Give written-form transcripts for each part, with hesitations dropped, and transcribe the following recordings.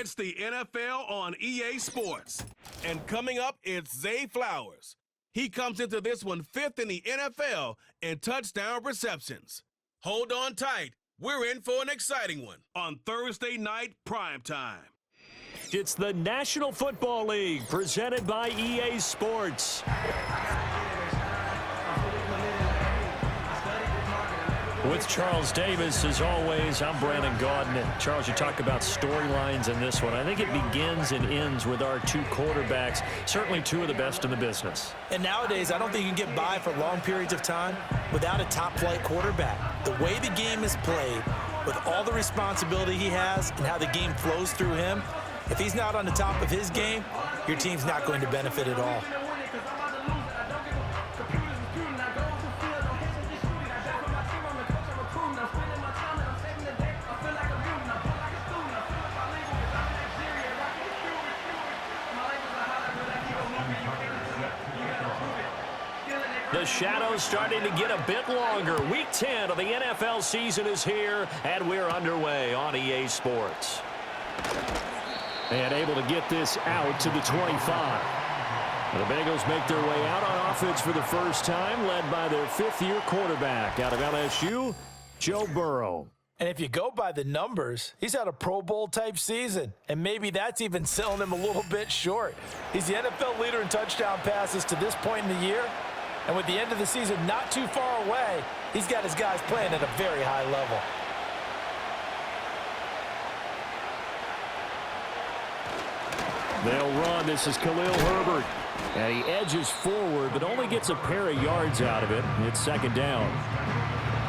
It's the NFL on EA Sports. And coming up, it's Zay Flowers. He comes into this one fifth in the NFL in touchdown receptions. Hold on tight. We're in for an exciting one on Thursday night primetime. It's the National Football League presented by EA Sports. With Charles Davis, as always, I'm Brandon Gaudin. Charles, you talk about storylines in this one. I think it begins and ends with our two quarterbacks, certainly two of the best in the business. And nowadays, I don't think you can get by for long periods of time without a top-flight quarterback. The way the game is played, with all the responsibility he has and how the game flows through him, if he's not on the top of his game, your team's not going to benefit at all. The shadow's starting to get a bit longer. Week 10 of the NFL season is here, and we're underway on EA Sports. And able to get this out to the 25. The Bengals make their way out on offense for the first time, led by their fifth-year quarterback out of LSU, Joe Burrow. And if you go by the numbers, he's had a Pro Bowl-type season, and maybe that's even selling him a little bit short. He's the NFL leader in touchdown passes to this point in the year, and with the end of the season not too far away, he's got his guys playing at a very high level. They'll run. This is Khalil Herbert. And he edges forward, but only gets a pair of yards out of it. It's second down.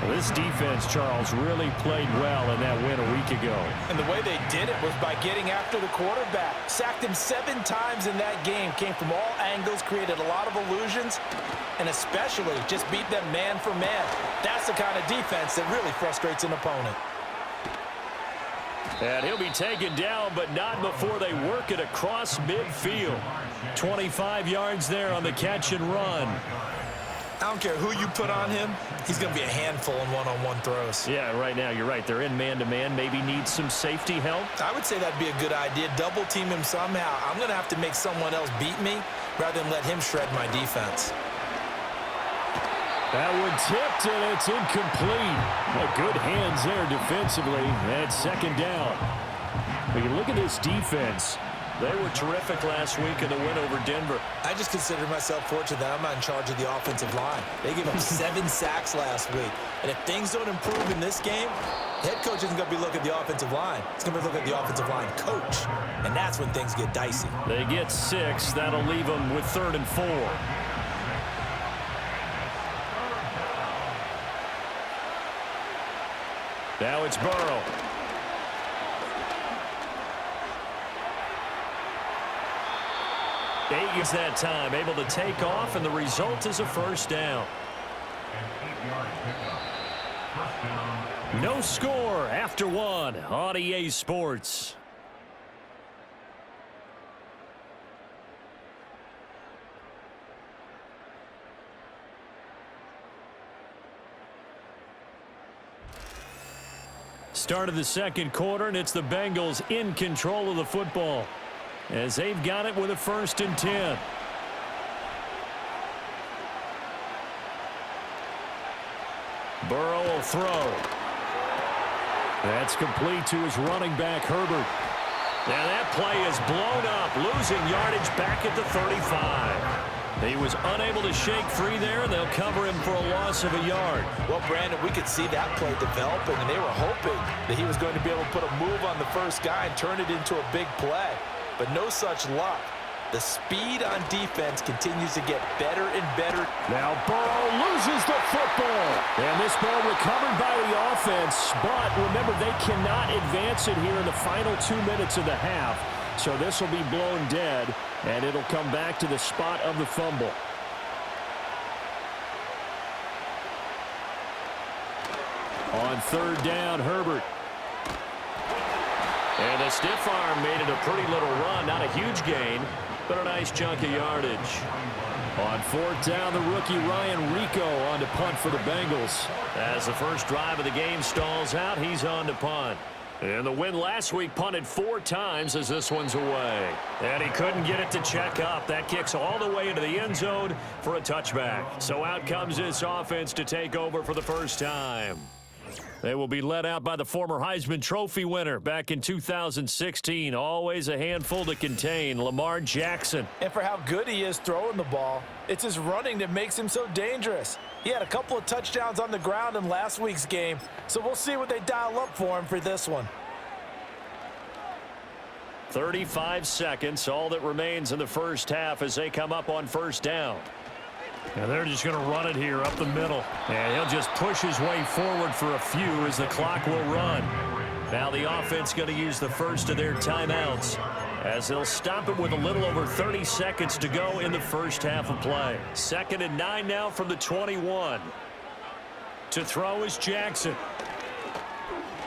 Well, this defense, Charles, really played well in that win a week ago. And the way they did it was by getting after the quarterback. Sacked him 7 times in that game. Came from all angles, created a lot of illusions, and especially just beat them man for man. That's the kind of defense that really frustrates an opponent. And he'll be taken down, but not before they work it across midfield. 25 yards there on the catch and run. I don't care who you put on him, he's going to be a handful in one-on-one throws. Yeah, right now, you're right. They're in man-to-man. Maybe need some safety help. I would say that'd be a good idea. Double team him somehow. I'm going to have to make someone else beat me rather than let him shred my defense. That one tipped, and it's incomplete. Good hands there defensively, and second down. When you look at this defense, they were terrific last week in the win over Denver. I just consider myself fortunate that I'm not in charge of the offensive line. They gave up 7 sacks last week. And if things don't improve in this game, the head coach isn't going to be looking at the offensive line. He's going to be looking at the offensive line coach. And that's when things get dicey. They get 6. That'll leave them with 3rd and 4. Now it's Burrow. 8 yards that time, able to take off, and the result is a first down. No score after 1 on EA Sports. Start of the second quarter, and it's the Bengals in control of the football as they've got it with a 1st and 10. Burrow will throw. That's complete to his running back, Herbert. Now that play is blown up, losing yardage back at the 35. He was unable to shake free there, and they'll cover him for a loss of a yard. Well, Brandon, we could see that play developing, and they were hoping that he was going to be able to put a move on the first guy and turn it into a big play. But no such luck. The speed on defense continues to get better and better. Now Burrow loses the football. And this ball recovered by the offense. But remember, they cannot advance it here in the final 2 minutes of the half. So this will be blown dead, and it'll come back to the spot of the fumble. On 3rd down, Herbert. And the stiff arm made it a pretty little run. Not a huge gain, but a nice chunk of yardage. On 4th down, the rookie Ryan Rico on to punt for the Bengals. As the first drive of the game stalls out, he's on to punt. And the win last week punted 4 times as this one's away. And he couldn't get it to check up. That kicks all the way into the end zone for a touchback. So out comes this offense to take over for the first time. They will be led out by the former Heisman Trophy winner back in 2016. Always a handful to contain, Lamar Jackson. And for how good he is throwing the ball, it's his running that makes him so dangerous. He had a couple of touchdowns on the ground in last week's game, so we'll see what they dial up for him for this one. 35 seconds, all that remains in the first half as they come up on first down. And they're just going to run it here up the middle. And he'll just push his way forward for a few as the clock will run. Now the offense going to use the first of their timeouts as they'll stop it with a little over 30 seconds to go in the first half of play. 2nd and 9 now from the 21. To throw is Jackson.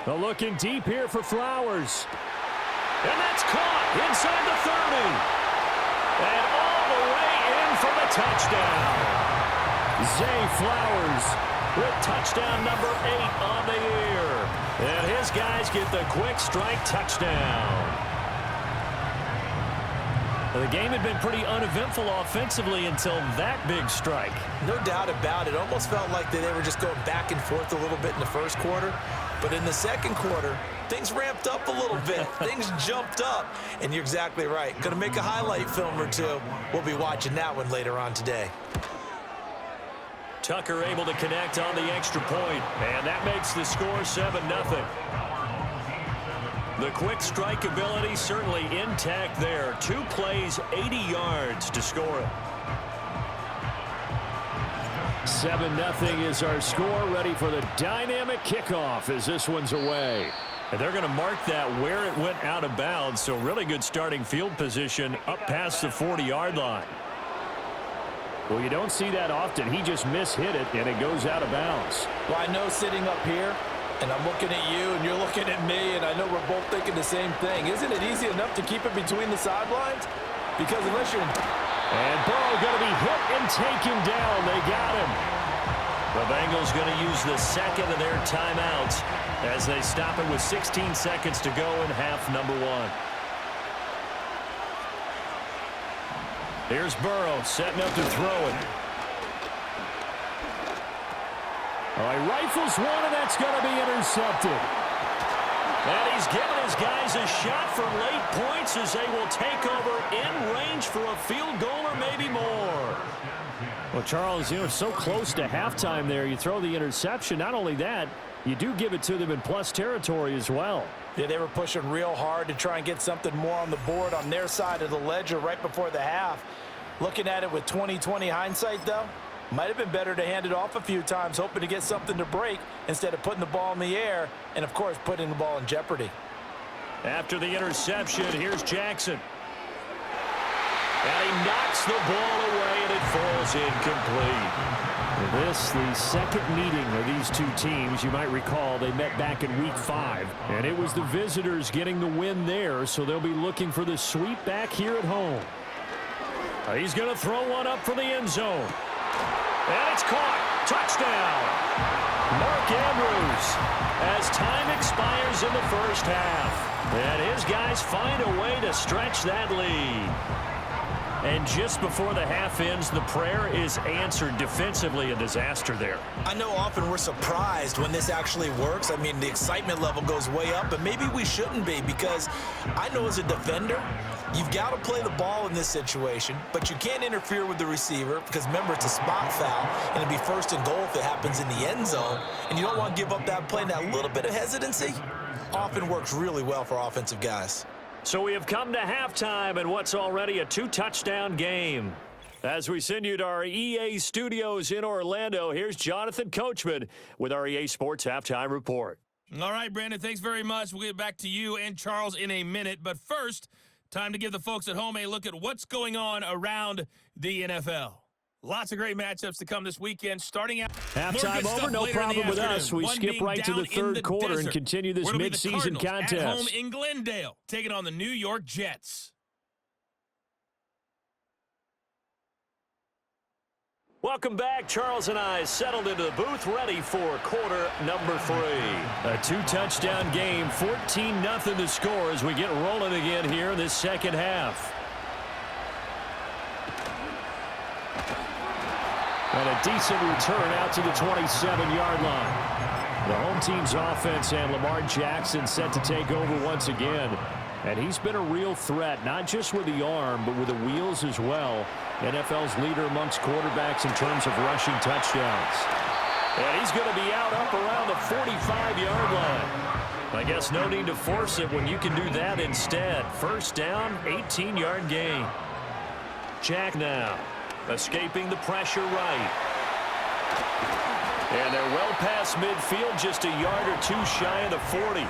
They're looking deep here for Flowers. And that's caught inside the 30. And all the way in for the touchdown. Zay Flowers with touchdown number 8 on the year. And his guys get the quick strike touchdown. The game had been pretty uneventful offensively until that big strike. No doubt about it. Almost felt like they were just going back and forth a little bit in the first quarter. But in the second quarter, things ramped up a little bit. Things jumped up. And you're exactly right. Going to make a highlight film or two. We'll be watching that one later on today. Tucker able to connect on the extra point. And that makes the score 7-0. The quick strike ability certainly intact there. 2 plays, 80 yards to score it. 7-0 is our score, ready for the dynamic kickoff as this one's away. And they're going to mark that where it went out of bounds, so really good starting field position up past the 40-yard line. Well, you don't see that often. He just mishit it, and it goes out of bounds. Well, I know sitting up here, and I'm looking at you, and you're looking at me, and I know we're both thinking the same thing. Isn't it easy enough to keep it between the sidelines? Because unless you're... And Burrow going to be hit and taken down. They got him. The Bengals going to use the second of their timeouts as they stop it with 16 seconds to go in half number 1. Here's Burrow setting up to throw it. All right, rifles one, and that's going to be intercepted. And he's giving his guys a shot from late points as they will take over in range for a field goal or maybe more. Well, Charles, you know, so close to halftime there. You throw the interception. Not only that, you do give it to them in plus territory as well. Yeah, they were pushing real hard to try and get something more on the board on their side of the ledger right before the half. Looking at it with 20/20 hindsight, though, might have been better to hand it off a few times, hoping to get something to break instead of putting the ball in the air and, of course, putting the ball in jeopardy. After the interception, here's Jackson. And he knocks the ball away, and it falls incomplete. This, the second meeting of these two teams. You might recall they met back in Week 5, and it was the visitors getting the win there, so they'll be looking for the sweep back here at home. He's going to throw one up for the end zone. And it's caught. Touchdown. Mark Andrews as time expires in the first half. And his guys find a way to stretch that lead. And just before the half ends, the prayer is answered. Defensively, a disaster there. I know often we're surprised when this actually works. I mean, the excitement level goes way up, but maybe we shouldn't be, because I know as a defender, you've got to play the ball in this situation, but you can't interfere with the receiver because, remember, it's a spot foul, and it'd be 1st and goal if it happens in the end zone, and you don't want to give up that play. That little bit of hesitancy often works really well for offensive guys. So we have come to halftime in what's already a 2-touchdown game. As we send you to our EA studios in Orlando, here's Jonathan Coachman with our EA Sports Halftime Report. All right, Brandon, thanks very much. We'll get back to you and Charles in a minute. But first, time to give the folks at home a look at what's going on around the NFL. Lots of great matchups to come this weekend. Starting out, halftime over, no problem with us. We skip right to the third quarter and continue this midseason contest. At home in Glendale, taking on the New York Jets. Welcome back. Charles and I settled into the booth, ready for quarter number 3. A 2-touchdown game, 14-0 to score as we get rolling again here in this second half. And a decent return out to the 27-yard line. The home team's offense and Lamar Jackson set to take over once again. And he's been a real threat, not just with the arm, but with the wheels as well. NFL's leader amongst quarterbacks in terms of rushing touchdowns. And he's going to be out up around the 45-yard line. I guess no need to force it when you can do that instead. First down, 18-yard gain. Jack now, escaping the pressure right. And they're well past midfield, just a yard or two shy of the 40.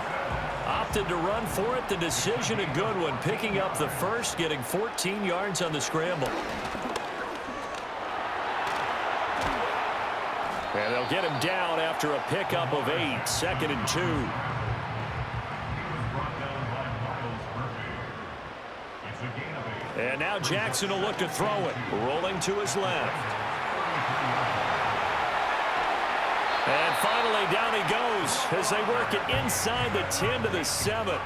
Opted to run for it. The decision a good one. Picking up the first, getting 14 yards on the scramble. And they'll get him down after a pickup of 8. 2nd and 2. And now Jackson will look to throw it. Rolling to his left. And finally, down he goes as they work it inside the 10 to the 7.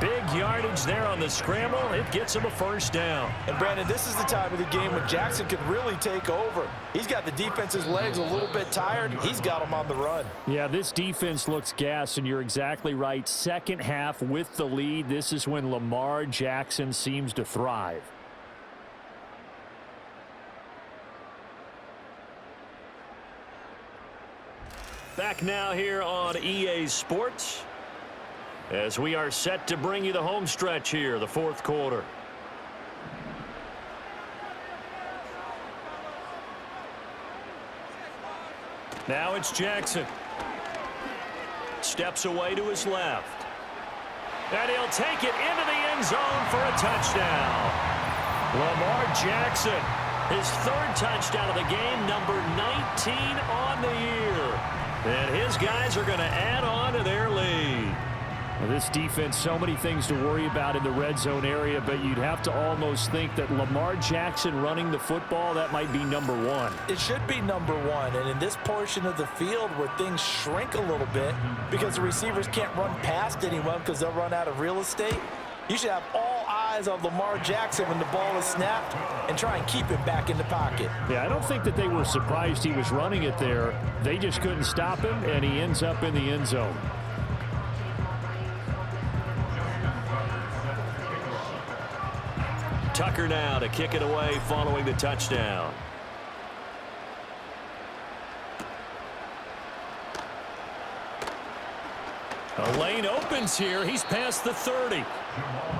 Big yardage there on the scramble. It gets him a first down. And, Brandon, this is the time of the game when Jackson could really take over. He's got the defense's legs a little bit tired. He's got them on the run. Yeah, this defense looks gassed, and you're exactly right. Second half with the lead, this is when Lamar Jackson seems to thrive. Back now here on EA Sports as we are set to bring you the home stretch here, the fourth quarter. Now it's Jackson. Steps away to his left. And he'll take it into the end zone for a touchdown. Lamar Jackson, his 3rd touchdown of the game, number 19 on the year. And his guys are going to add on to their lead. Well, this defense, so many things to worry about in the red zone area, but you'd have to almost think that Lamar Jackson running the football, that might be number 1. It should be number 1, and in this portion of the field where things shrink a little bit because the receivers can't run past anyone because they'll run out of real estate, you should have all eyes on Lamar Jackson when the ball is snapped and try and keep it back in the pocket. Yeah, I don't think that they were surprised he was running it there. They just couldn't stop him, and he ends up in the end zone. Tucker now to kick it away following the touchdown. A lane opens here. He's past the 30.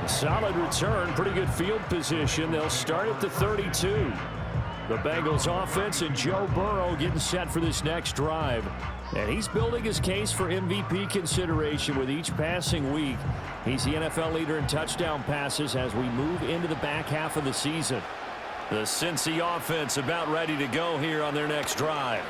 Solid return, pretty good field position. They'll start at the 32. The Bengals offense and Joe Burrow getting set for this next drive. And he's building his case for MVP consideration with each passing week. He's the NFL leader in touchdown passes as we move into the back half of the season. The Cincy offense about ready to go here on their next drive.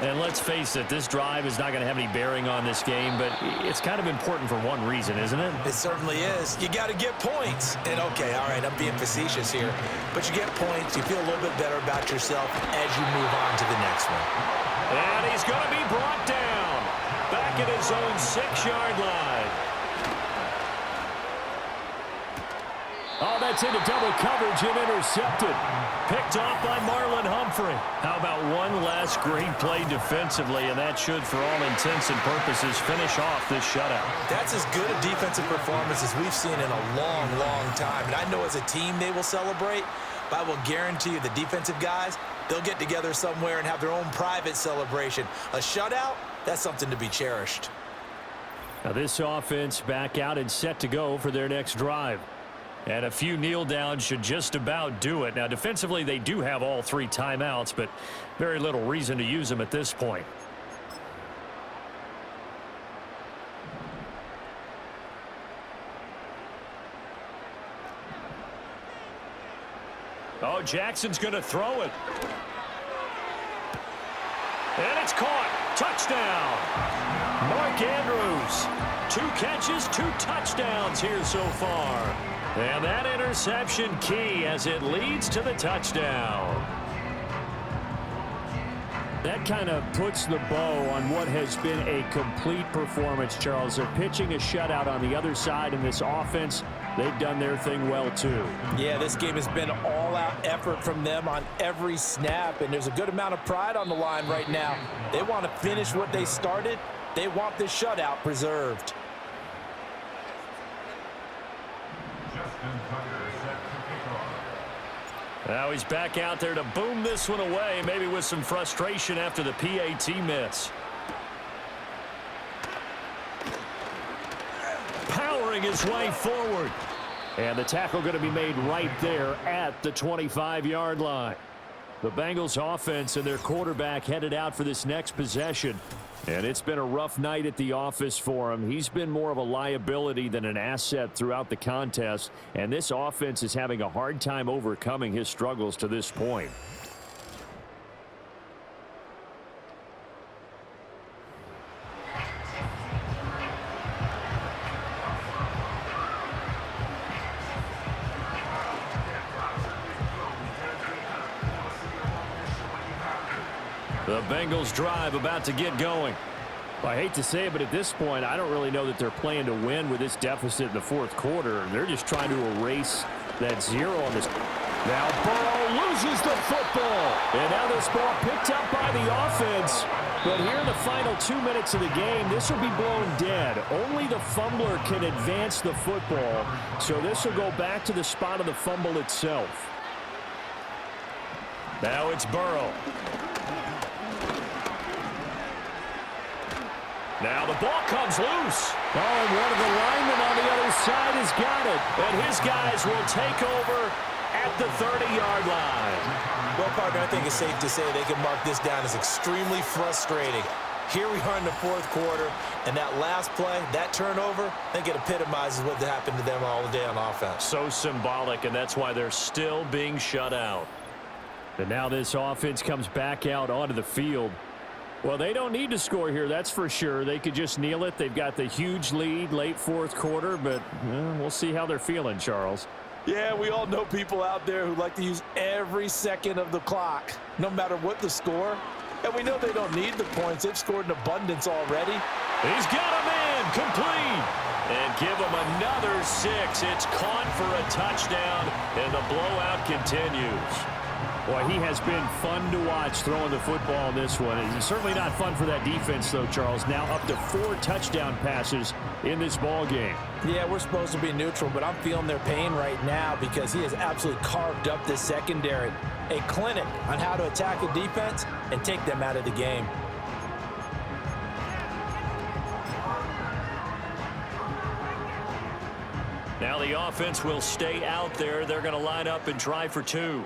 And let's face it, this drive is not going to have any bearing on this game, but it's kind of important for one reason, isn't it? It certainly is. You got to get points. And, okay, all right, I'm being facetious here, but you get points, you feel a little bit better about yourself as you move on to the next one. And he's going to be brought down back at his own 6-yard line. Oh, that's into double coverage and intercepted. Picked off by Marlon Humphrey. How about one last great play defensively, and that should, for all intents and purposes, finish off this shutout. That's as good a defensive performance as we've seen in a long, long time. And I know as a team they will celebrate, but I will guarantee you the defensive guys, they'll get together somewhere and have their own private celebration. A shutout, that's something to be cherished. Now this offense back out and set to go for their next drive. And a few kneel downs should just about do it. Now, defensively, they do have all 3 timeouts, but very little reason to use them at this point. Oh, Jackson's going to throw it. And it's caught. Touchdown. Mark Andrews. 2 catches, 2 touchdowns here so far. And that interception key as it leads to the touchdown. That kind of puts the bow on what has been a complete performance, Charles. They're pitching a shutout on the other side in this offense. They've done their thing well, too. Yeah, this game has been all-out effort from them on every snap, and there's a good amount of pride on the line right now. They want to finish what they started. They want this shutout preserved. Now he's back out there to boom this one away, maybe with some frustration after the PAT miss. Powering his way forward. And the tackle going to be made right there at the 25-yard line. The Bengals offense and their quarterback headed out for this next possession. And it's been a rough night at the office for him. He's been more of a liability than an asset throughout the contest. And this offense is having a hard time overcoming his struggles to this point. The Bengals drive about to get going. I hate to say it, but at this point, I don't really know that they're playing to win with this deficit in the fourth quarter. They're just trying to erase that zero on this. Now Burrow loses the football. And now this ball picked up by the offense. But here in the final 2 minutes of the game, this will be blown dead. Only the fumbler can advance the football. So this will go back to the spot of the fumble itself. Now it's Burrow. Now the ball comes loose. Oh, and one of the linemen on the other side has got it. And his guys will take over at the 30-yard line. Well, partner, I think it's safe to say they can mark this down as extremely frustrating. Here we are in the fourth quarter, and that last play, that turnover, I think it epitomizes what happened to them all day on offense. So symbolic, and that's why they're still being shut out. And now this offense comes back out onto the field. Well, they don't need to score here, that's for sure. They could just kneel it. They've got the huge lead late fourth quarter, but we'll see how they're feeling, Charles. Yeah, we all know people out there who like to use every second of the clock, no matter what the score. And we know they don't need the points. They've scored in abundance already. He's got a man complete. And give him another 6. It's caught for a touchdown, and the blowout continues. Boy, he has been fun to watch throwing the football in this one. It's certainly not fun for that defense, though, Charles. Now up to 4 touchdown passes in this ball game. Yeah, we're supposed to be neutral, but I'm feeling their pain right now because he has absolutely carved up this secondary. A clinic on how to attack a defense and take them out of the game. Now the offense will stay out there. They're going to line up and try for 2.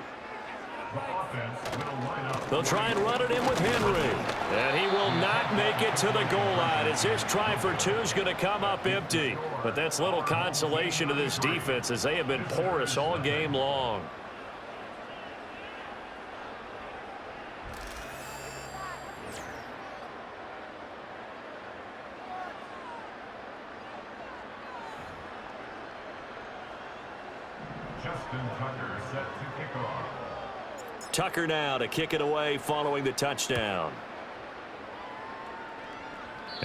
They'll try and run it in with Henry. And he will not make it to the goal line as his try for 2 is going to come up empty. But that's little consolation to this defense as they have been porous all game long. Tucker now to kick it away following the touchdown.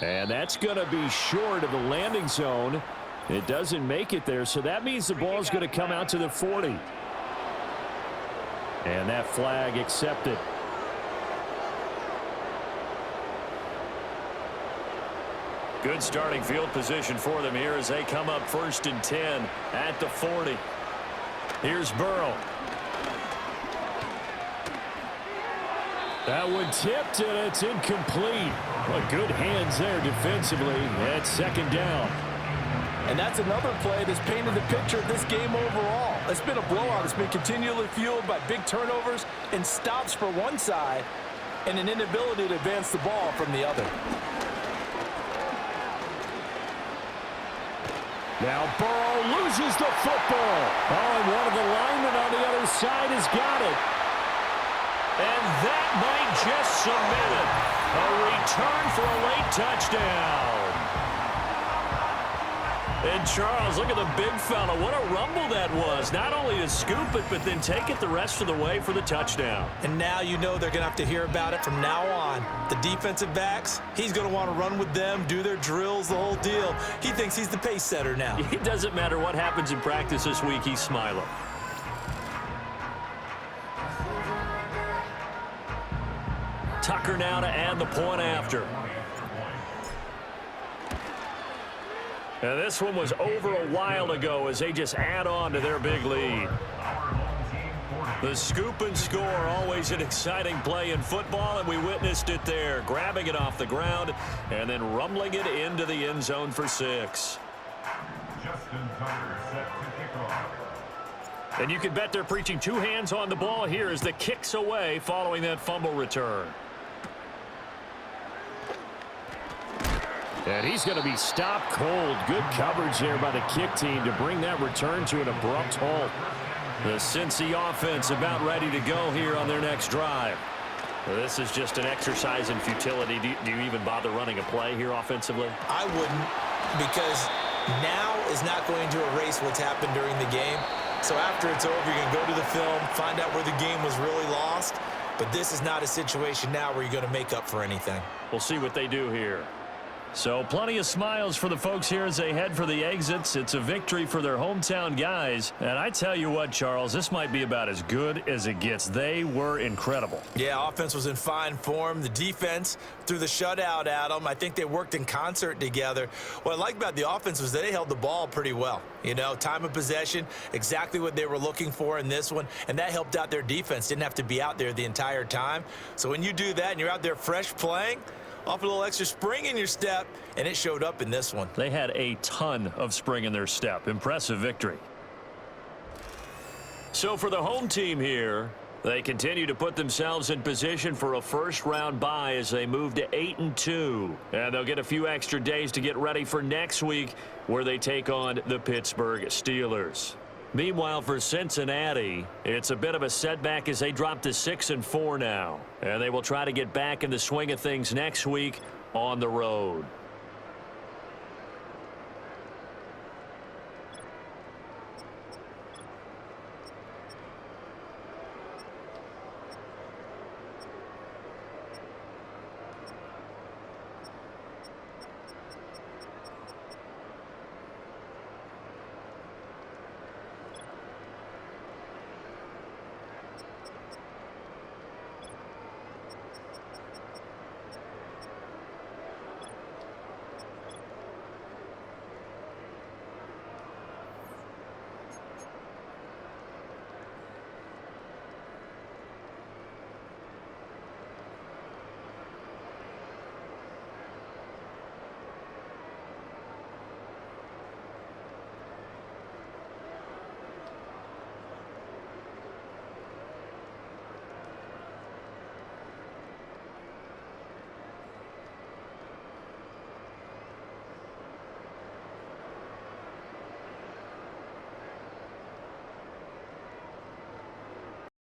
And that's going to be short of the landing zone. It doesn't make it there, so that means the ball is going to come out to the 40. And that flag accepted. Good starting field position for them here as they come up 1st and 10 at the 40. Here's Burrow. That one tipped, and it's incomplete. Well, good hands there defensively at 2nd down. And that's another play that's painted the picture of this game overall. It's been a blowout. It's been continually fueled by big turnovers and stops for one side and an inability to advance the ball from the other. Now Burrow loses the football. Oh, and one of the linemen on the other side has got it. And that might just cement it. A return for a late touchdown. And Charles, look at the big fella. What a rumble that was. Not only to scoop it, but then take it the rest of the way for the touchdown. And now you know they're going to have to hear about it from now on. The defensive backs, he's going to want to run with them, do their drills, the whole deal. He thinks he's the pace setter now. It doesn't matter what happens in practice this week, he's smiling. Tucker now to add the point after. And this one was over a while ago as they just add on to their big lead. The scoop and score, always an exciting play in football, and we witnessed it there, grabbing it off the ground and then rumbling it into the end zone for 6. And you can bet they're preaching 2 hands on the ball here as the kick's away following that fumble return. And he's going to be stopped cold. Good coverage there by the kick team to bring that return to an abrupt halt. The Cincy offense about ready to go here on their next drive. This is just an exercise in futility. Do you even bother running a play here offensively? I wouldn't, because now is not going to erase what's happened during the game. So after it's over, you're going to go to the film, find out where the game was really lost. But this is not a situation now where you're going to make up for anything. We'll see what they do here. So plenty of smiles for the folks here as they head for the exits. It's a victory for their hometown guys. And I tell you what, Charles, this might be about as good as it gets. They were incredible. Yeah, offense was in fine form. The defense threw the shutout at them. I think they worked in concert together. What I like about the offense was they held the ball pretty well. You know, time of possession, exactly what they were looking for in this one. And that helped out their defense. Didn't have to be out there the entire time. So when you do that and you're out there fresh playing, off a little extra spring in your step, and it showed up in this one. They had a ton of spring in their step. Impressive victory. So for the home team here, they continue to put themselves in position for a first-round bye as they move to 8-2. And they'll get a few extra days to get ready for next week, where they take on the Pittsburgh Steelers. Meanwhile, for Cincinnati, it's a bit of a setback as they drop to 6-4 now. And they will try to get back in the swing of things next week on the road.